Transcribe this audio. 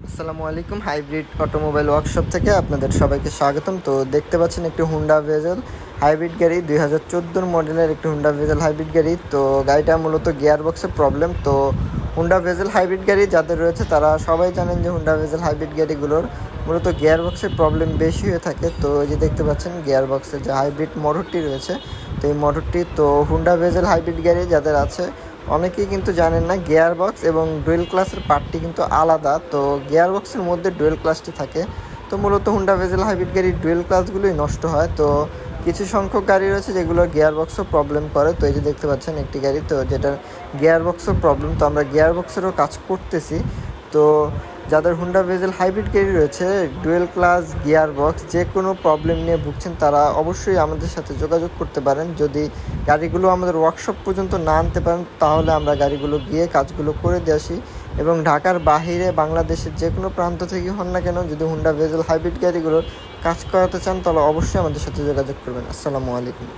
আসসালামু আলাইকুম। Hybrid automobile workshop থেকে আপনাদের সবাইকে স্বাগতম। তো দেখতে পাচ্ছেন একটি হুন্ডা ভেজেল হাইব্রিড গাড়ি, 2014 মডেলের একটি হুন্ডা ভেজেল হাইব্রিড গাড়ি। তো গাড়িটা মূলত গিয়ার বক্সের প্রবলেম। তো হুন্ডা ভেজেল হাইব্রিড গাড়ি যাদের রয়েছে তারা সবাই জানেন যে হুন্ডা ভেজেল হাইব্রিড গাড়িগুলোর মূলত গিয়ার বক্সের প্রবলেম বেশি হয়ে থাকে। তো এই যে দেখতে পাচ্ছেন গিয়ার বক্সের যে হাইব্রিড মোটরটি রয়েছে, তো এই মোটরটি তো হুন্ডা ভেজেল হাইব্রিড গাড়ি যাদের আছে অনেকেই কিন্তু জানেন না গিয়ার বক্স এবং ডুয়েল ক্লাসের পার্টটি কিন্তু আলাদা। তো গিয়ার বক্সের মধ্যে ডুয়েল ক্লাসটি থাকে। তো মূলত হুন্ডা ভেজেল হাইব্রিড গাড়ির ডুয়েল ক্লাসগুলোই নষ্ট হয়। তো কিছু সংখ্যক গাড়ি রয়েছে যেগুলোর গিয়ার বক্সও প্রবলেম করে। তো এই যে দেখতে পাচ্ছেন একটি গাড়ি, তো যেটার গিয়ার বক্সও প্রবলেম। তো আমরা গিয়ার বক্সেরও কাজ করতেছি। তো যাদের হুন্ডা ভেজেল হাইব্রিড গাড়ি রয়েছে, ডুয়েল ক্লাস গিয়ার বক্স যে কোনো প্রবলেম নিয়ে ভুগছেন তারা অবশ্যই আমাদের সাথে যোগাযোগ করতে পারেন। যদি গাড়িগুলো আমাদের ওয়ার্কশপ পর্যন্ত না আনতে পারেন তাহলে আমরা গাড়িগুলো গিয়ে কাজগুলো করে দিয়ে আসি। এবং ঢাকার বাহিরে বাংলাদেশের যে কোনো প্রান্ত থেকে হন না কেন, যদি হুন্ডা ভেজেল হাইব্রিড গাড়িগুলোর কাজ করাতে চান তাহলে অবশ্যই আমাদের সাথে যোগাযোগ করবেন। আসসালামু আলাইকুম।